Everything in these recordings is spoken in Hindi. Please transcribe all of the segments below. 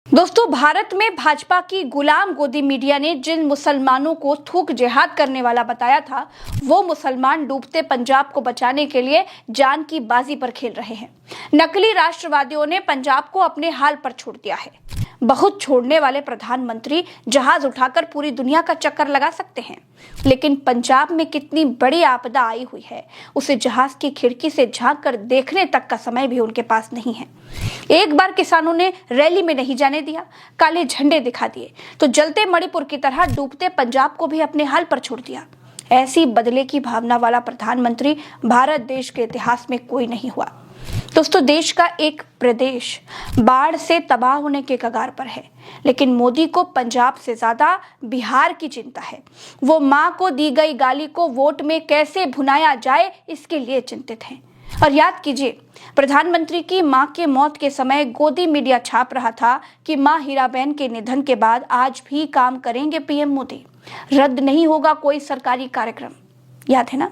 दोस्तों, भारत में भाजपा की गुलाम गोदी मीडिया ने जिन मुसलमानों को थूक जिहाद करने वाला बताया था, वो मुसलमान डूबते पंजाब को बचाने के लिए जान की बाजी पर खेल रहे हैं। नकली राष्ट्रवादियों ने पंजाब को अपने हाल पर छोड़ दिया है। बहुत छोड़ने वाले प्रधानमंत्री जहाज उठाकर पूरी दुनिया का चक्कर लगा सकते हैं, लेकिन पंजाब में कितनी बड़ी आपदा आई हुई है, उसे जहाज की खिड़की से झांक कर देखने तक का समय भी उनके पास नहीं है। एक बार किसानों ने रैली में नहीं जाने दिया, काले झंडे दिखा दिए, तो जलते मणिपुर की तरह डूबते पंजाब को भी अपने हाल पर छोड़ दिया। ऐसी बदले की भावना वाला प्रधानमंत्री भारत देश के इतिहास में कोई नहीं हुआ। दोस्तों, देश का एक प्रदेश बाढ़ से तबाह होने के कगार पर है, लेकिन मोदी को पंजाब से ज्यादा बिहार की चिंता है। वो मां को दी गई गाली को वोट में कैसे भुनाया जाए, इसके लिए चिंतित हैं। और याद कीजिए, प्रधानमंत्री की मां के मौत के समय गोदी मीडिया छाप रहा था कि मां हीराबेन के निधन के बाद आज भी काम करेंगे पीएम मोदी, रद्द नहीं होगा कोई सरकारी कार्यक्रम। याद है ना?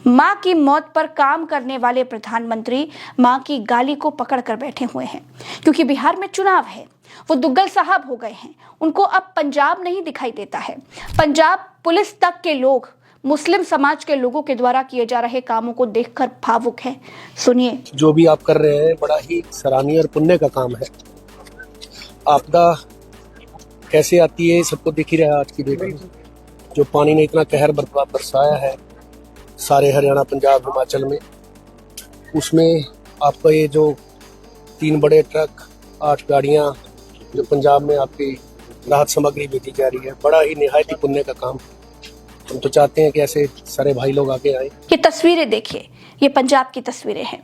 मां की मौत पर काम करने वाले प्रधानमंत्री मां की गाली को पकड़ कर बैठे हुए हैं, क्योंकि बिहार में चुनाव है। वो दुग्गल साहब हो गए हैं, उनको अब पंजाब नहीं दिखाई देता है। पंजाब पुलिस तक के लोग मुस्लिम समाज के लोगों के द्वारा किए जा रहे कामों को देखकर भावुक है। सुनिए। जो भी आप कर रहे हैं बड़ा ही सराहनीय और पुण्य का काम है। आपदा कैसे आती है सबको दिख ही रहा है आज की डेट में। जो पानी ने इतना कहर बरसाया है सारे हरियाणा, पंजाब, हिमाचल में, उसमें आपका ये जो 3 बड़े ट्रक, 8 गाड़ियां जो पंजाब में आपकी राहत सामग्री भेजी जा रही है, बड़ा ही निहायत ही पुण्य का काम। हम तो चाहते हैं कि ऐसे सारे भाई लोग आगे आए। ये तस्वीरें देखिए, ये पंजाब की तस्वीरें हैं।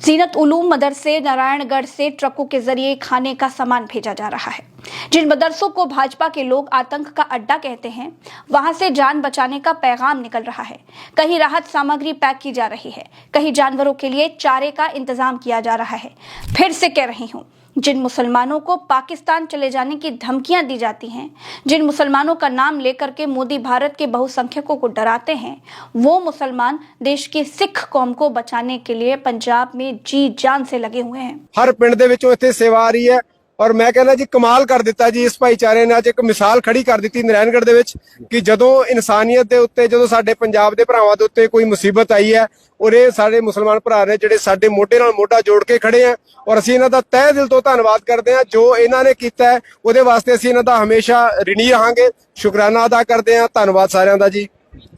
जीनत उलूम मदरसे नारायणगढ़ से ट्रकों के जरिए खाने का सामान भेजा जा रहा है। जिन मदरसों को भाजपा के लोग आतंक का अड्डा कहते हैं, वहां से जान बचाने का पैगाम निकल रहा है। कहीं राहत सामग्री पैक की जा रही है, कहीं जानवरों के लिए चारे का इंतजाम किया जा रहा है। फिर से कह रही हूँ, जिन मुसलमानों को पाकिस्तान चले जाने की धमकियां दी जाती हैं, जिन मुसलमानों का नाम लेकर के मोदी भारत के बहुसंख्यकों को डराते हैं, वो मुसलमान देश की सिख कौम को बचाने के लिए पंजाब में जी जान से लगे हुए हैं। हर पिंड ਦੇ ਵਿੱਚੋਂ ਇੱਥੇ ਸੇਵਾ ਆ ਰਹੀ ਹੈ और मैं कहना जी कमाल कर दिता जी। इस भाईचारे ने ਅੱਜ ਇੱਕ ਮਿਸਾਲ ਖੜੀ ਕਰ ਦਿੱਤੀ ਨਾਰਾਇਣਗੜ੍ਹ ਦੇ ਵਿੱਚ ਕਿ ਜਦੋਂ ਇਨਸਾਨੀਅਤ ਦੇ ਉੱਤੇ, ਜਦੋਂ ਸਾਡੇ ਪੰਜਾਬ ਦੇ ਭਰਾਵਾਂ ਦੇ ਉੱਤੇ ਕੋਈ ਮੁਸੀਬਤ ਆਈ ਹੈ ਔਰ ਇਹ ਸਾਡੇ ਮੁਸਲਮਾਨ ਭਰਾ ਨੇ ਜਿਹੜੇ ਸਾਡੇ ਮੋਢੇ ਨਾਲ ਮੋਢਾ ਜੋੜ ਕੇ ਖੜੇ ਆ, ਔਰ ਅਸੀਂ ਇਹਨਾਂ ਦਾ ਤਹਿ ਦਿਲ ਤੋਂ ਧੰਨਵਾਦ ਕਰਦੇ ਆ। ਜੋ ਇਹਨਾਂ ਨੇ ਕੀਤਾ ਹੈ ਉਹਦੇ ਵਾਸਤੇ ਅਸੀਂ ਇਹਨਾਂ ਦਾ ਹਮੇਸ਼ਾ ਰਿਣੀ ਰਹਾਂਗੇ, ਸ਼ੁਕਰਾਨਾ ਅਦਾ ਕਰਦੇ ਆ। ਧੰਨਵਾਦ ਸਾਰਿਆਂ ਦਾ ਜੀ।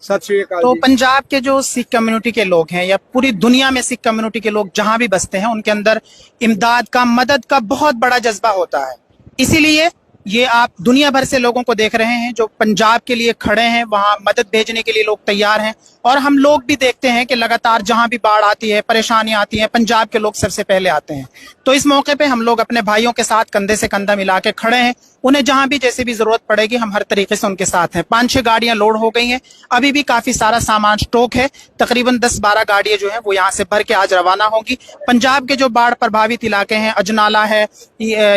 सत श्री अकाल। तो पंजाब के जो सिख कम्युनिटी के लोग हैं या पूरी दुनिया में सिख कम्युनिटी के लोग जहां भी बसते हैं, उनके अंदर इमदाद का, मदद का बहुत बड़ा जज्बा होता है। इसीलिए ये आप दुनिया भर से लोगों को देख रहे हैं जो पंजाब के लिए खड़े हैं, वहां मदद भेजने के लिए लोग तैयार हैं। और हम लोग भी देखते हैं कि लगातार जहां भी बाढ़ आती है, परेशानी आती है, पंजाब के लोग सबसे पहले आते हैं। तो इस मौके पे हम लोग अपने भाइयों के साथ कंधे से कंधा मिला के खड़े हैं। उन्हें जहां भी जैसे भी जरूरत पड़ेगी हम हर तरीके से उनके साथ हैं। 5-6 गाड़ियां लोड हो गई हैं, अभी भी काफी सारा सामान स्टॉक है। तकरीबन 10-12 गाड़ियां जो हैं वो यहाँ से भर के आज रवाना होंगी। पंजाब के जो बाढ़ प्रभावित इलाके हैं, अजनाला है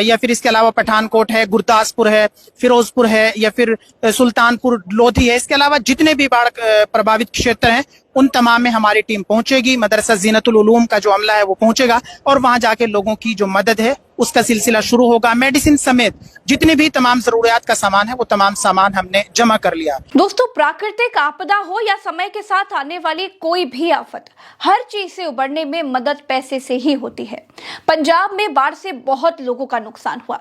या फिर इसके अलावा पठानकोट है, गुरदासपुर है, फिरोजपुर है या फिर सुल्तानपुर लोधी है, इसके अलावा जितने भी बाढ़ प्रभावित क्षेत्र हैं उन तमाम में हमारी टीम पहुंचेगी। मदरसा जीनतुल उलूम का जो अमला है वो पहुंचेगा और वहां जाके लोगों की जो मदद है उसका सिलसिला शुरू होगा। मेडिसिन समेत जितने भी तमाम जरूरियात का सामान है वो तमाम सामान हमने जमा कर लिया। दोस्तों, प्राकृतिक आपदा हो या समय के साथ आने वाली कोई भी आफत, हर चीज से उबरने में मदद पैसे से ही होती है। पंजाब में बाढ़ से बहुत लोगों का नुकसान हुआ।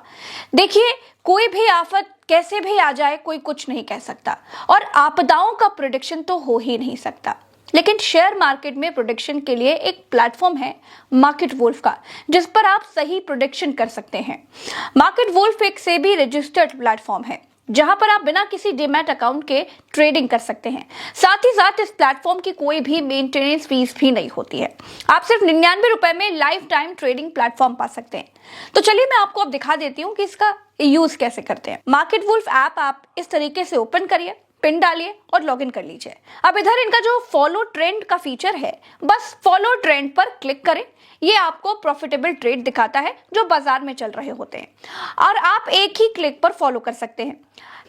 देखिए, कोई भी आफत कैसे भी आ जाए कोई कुछ नहीं कह सकता, और आपदाओं का प्रेडिक्शन तो हो ही नहीं सकता। लेकिन शेयर मार्केट में प्रेडिक्शन के लिए एक प्लेटफॉर्म है मार्केट वुल्फ का, जिस पर आप सही प्रेडिक्शन कर सकते हैं। मार्केट वुल्फ एक सेबी रजिस्टर्ड प्लेटफॉर्म है जहां पर आप बिना किसी डीमैट अकाउंट के ट्रेडिंग कर सकते हैं। साथ ही साथ इस प्लेटफॉर्म की कोई भी मेंटेनेंस फीस भी नहीं होती है। आप सिर्फ 99 रुपए में लाइफ टाइम ट्रेडिंग प्लेटफॉर्म पा सकते हैं। तो चलिए मैं आपको अब दिखा देती हूँ कि इसका यूज कैसे करते हैं। मार्केट वुल्फ ऐप आप इस तरीके से ओपन करिए, पिन डालिए और लॉगिन कर लीजिए। अब इधर इनका जो फॉलो ट्रेंड का फीचर है, बस फॉलो ट्रेंड पर क्लिक करें। ये आपको प्रॉफिटेबल ट्रेड दिखाता है जो बाजार में चल रहे होते हैं, और आप एक ही क्लिक पर फॉलो कर सकते हैं।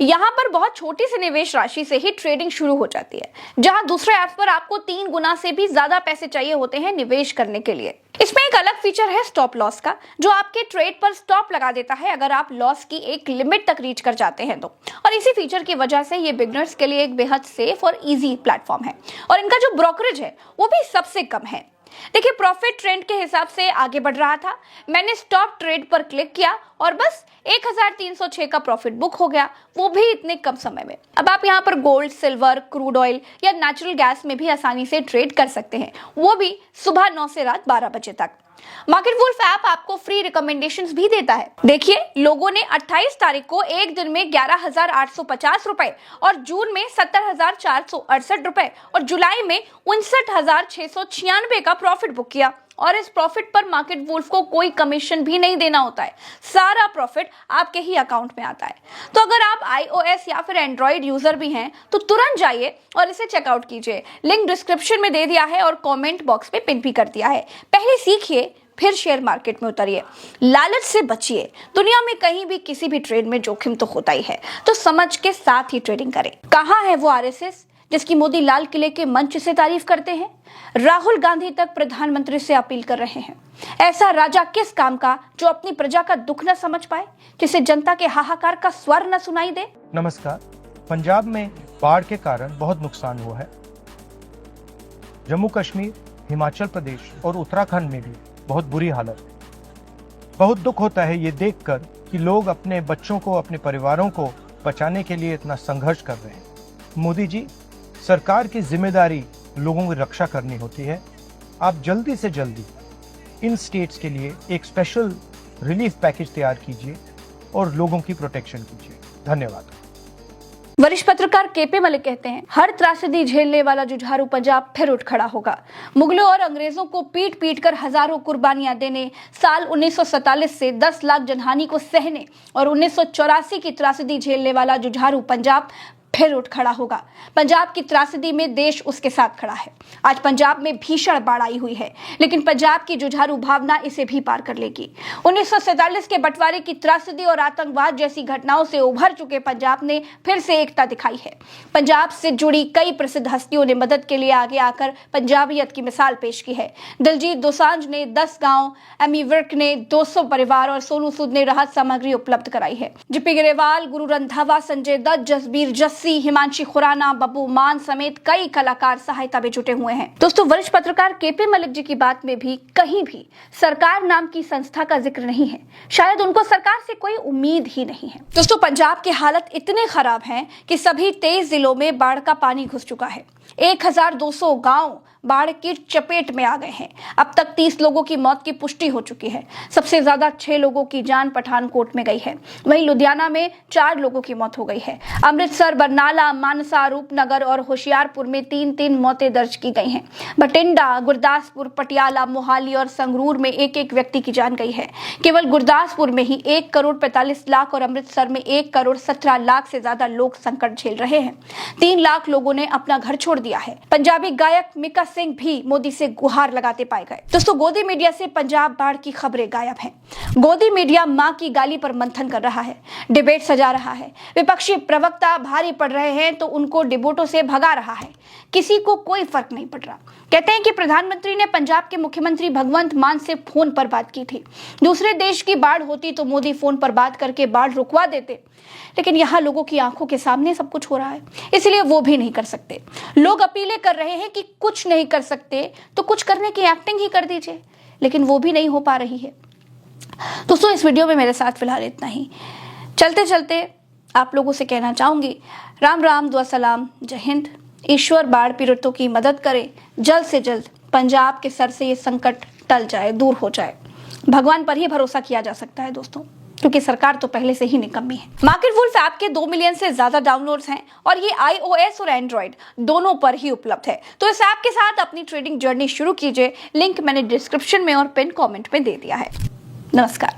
यहाँ पर बहुत छोटी सी निवेश राशि से ही ट्रेडिंग शुरू हो जाती है, जहां दूसरे ऐप्स पर आपको 3 गुना से भी ज्यादा पैसे चाहिए होते हैं निवेश करने के लिए। इसमें एक अलग फीचर है स्टॉप लॉस का, जो आपके ट्रेड पर स्टॉप लगा देता है अगर आप लॉस की एक लिमिट तक रीच कर जाते हैं तो। और इसी फीचर की वजह से ये बिगनर्स के लिए एक बेहद सेफ और इजी प्लेटफॉर्म है और इनका जो ब्रोकरेज है वो भी सबसे कम है। देखिए, प्रॉफिट ट्रेंड के हिसाब से आगे बढ़ रहा था, मैंने स्टॉप ट्रेड पर क्लिक किया और बस 1306 का प्रॉफिट बुक हो गया, वो भी इतने कम समय में। अब आप यहाँ पर गोल्ड, सिल्वर, क्रूड ऑयल या नेचुरल गैस में भी आसानी से ट्रेड कर सकते हैं, वो भी सुबह 9 से रात 12 बजे तक। मार्केट वुल्फ ऐप आपको फ्री रिकमेंडेशंस भी देता है। देखिए, लोगों ने 28 तारीख को एक दिन में 11,850 रुपए और जून में 70,468 रुपए और जुलाई में 59,696 का प्रॉफिट बुक किया। और इस प्रॉफिट पर मार्केट वुल्फ को कोई कमीशन भी नहीं देना होता है, सारा प्रॉफिट आपके ही अकाउंट में आता है। तो अगर आप iOS या फिर एंड्रॉइड यूजर भी हैं तो तुरंत जाइए और इसे चेकआउट कीजिए। लिंक डिस्क्रिप्शन में दे दिया है और कमेंट बॉक्स में पिन भी कर दिया है। पहले सीखिए, फिर शेयर मार्केट में उतरिए, लालच से बचिए। दुनिया में कहीं भी किसी भी ट्रेड में जोखिम तो होता ही है, तो समझ के साथ ही ट्रेडिंग करें। कहाँ है वो आरएसएस जिसकी मोदी लाल किले के मंच से तारीफ करते हैं? राहुल गांधी तक प्रधानमंत्री से अपील कर रहे हैं। ऐसा राजा किस काम का जो अपनी प्रजा का दुख न समझ पाए, जिसे जनता के हाहाकार का स्वर न सुनाई दे? नमस्कार। पंजाब में बाढ़ के कारण बहुत नुकसान हुआ है। जम्मू कश्मीर, हिमाचल प्रदेश और उत्तराखंड में भी बहुत बुरी हालत है। बहुत दुख होता है ये देखकर कि लोग अपने बच्चों को, अपने परिवारों को बचाने के लिए इतना संघर्ष कर रहे हैं। मोदी जी, सरकार की जिम्मेदारी लोगों की रक्षा करनी होती है। आप जल्दी से जल्दी इन स्टेट्स के लिए एक स्पेशल रिलीफ पैकेज तैयार कीजिए और लोगों की प्रोटेक्शन कीजिए। धन्यवाद। वरिष्ठ पत्रकार केपी मलिक कहते हैं, हर त्रासदी झेलने वाला जुझारू पंजाब फिर उठ खड़ा होगा। मुगलों और अंग्रेजों को पीट पीट कर हजारों कुर्बानियां देने, साल 1947 से 10 लाख जनहानि को सहने और 1984 की त्रासदी झेलने वाला जुझारू पंजाब फिर उठ खड़ा होगा। पंजाब की त्रासदी में देश उसके साथ खड़ा है। आज पंजाब में भीषण बाढ़ आई हुई है, लेकिन पंजाब की जुझारू भावना इसे भी पार कर लेगी। 1947 के बंटवारे की त्रासदी और आतंकवाद जैसी घटनाओं से उभर चुके पंजाब ने फिर से एकता दिखाई है। पंजाब से जुड़ी कई प्रसिद्ध हस्तियों ने मदद के लिए आगे आकर पंजाबियत की मिसाल पेश की है। दिलजीत दोसांझ ने 10 गांव, एमी विर्क ने 200 परिवार और सोनू सूद ने राहत सामग्री उपलब्ध कराई है। जीपी ग्रेवाल, गुरु रंधावा, संजय दत्त, जसबीर जस्सी, हिमांशी खुराना, बब्बू मान समेत कई कलाकार सहायता में जुटे हुए हैं। दोस्तों, वरिष्ठ पत्रकार केपी मलिक जी की बात में भी कहीं भी सरकार नाम की संस्था का जिक्र नहीं है। शायद उनको सरकार से कोई उम्मीद ही नहीं है। दोस्तों, पंजाब की हालत इतने खराब है कि सभी 23 जिलों में बाढ़ का पानी घुस चुका है। 1200 गांव बाढ़ की चपेट में आ गए हैं। अब तक 30 लोगों की मौत की पुष्टि हो चुकी है। सबसे ज्यादा 6 लोगों की जान पठानकोट में गई है। वहीं लुधियाना में 4 लोगों की मौत हो गई है। अमृतसर, बरनाला, मानसा, रूपनगर और होशियारपुर में 3-3 मौतें दर्ज की गई हैं। बठिंडा, गुरदासपुर, पटियाला, मोहाली और संगरूर में 1-1 व्यक्ति की जान गई है। केवल गुरदासपुर में ही 1,45,00,000 और अमृतसर में 1,17,00,000 से ज्यादा लोग संकट झेल रहे हैं। 3 लाख लोगों ने अपना घर छोड़ दिया है। पंजाबी गायक मिका सिंह भी मोदी से गुहार लगाते पाए गए। दोस्तों, गोदी मीडिया से पंजाब बाढ़ की खबरें गायब हैं। गोदी मीडिया मां की गाली पर मंथन कर रहा है, डिबेट सजा रहा है। विपक्षी प्रवक्ता भारी पड़ रहे हैं तो उनको डिबेटों से भगा रहा है। किसी को कोई फर्क नहीं पड़ रहा। कहते हैं कि प्रधानमंत्री ने पंजाब के मुख्यमंत्री भगवंत मान से फोन पर बात की थी। दूसरे देश की बाढ़ होती तो मोदी फोन पर बात करके बाढ़ रुकवा देते, लेकिन यहाँ लोगों की आंखों के सामने सब कुछ हो रहा है, इसलिए वो भी नहीं कर सकते। लोग अपीलें कर रहे हैं कि कुछ नहीं कर सकते तो कुछ करने की एक्टिंग ही कर दीजिए, लेकिन वो भी नहीं हो पा रही है। दोस्तों, इस वीडियो में मेरे साथ फिलहाल इतना ही। चलते चलते आप लोगों से कहना चाहूंगी, राम राम, दुआ सलाम, जय हिंद। ईश्वर बाढ़ पीड़ितों की मदद करे, जल्द से जल्द पंजाब के सर से ये संकट टल जाए, दूर हो जाए। भगवान पर ही भरोसा किया जा सकता है दोस्तों, क्योंकि सरकार तो पहले से ही निकम्मी है। मार्केट वुल्फ ऐप के 2 मिलियन से ज्यादा डाउनलोड्स हैं और ये iOS और एंड्रॉइड दोनों पर ही उपलब्ध है। तो इस ऐप के साथ अपनी ट्रेडिंग जर्नी शुरू कीजिए। लिंक मैंने डिस्क्रिप्शन में और पिन कमेंट में दे दिया है। नमस्कार।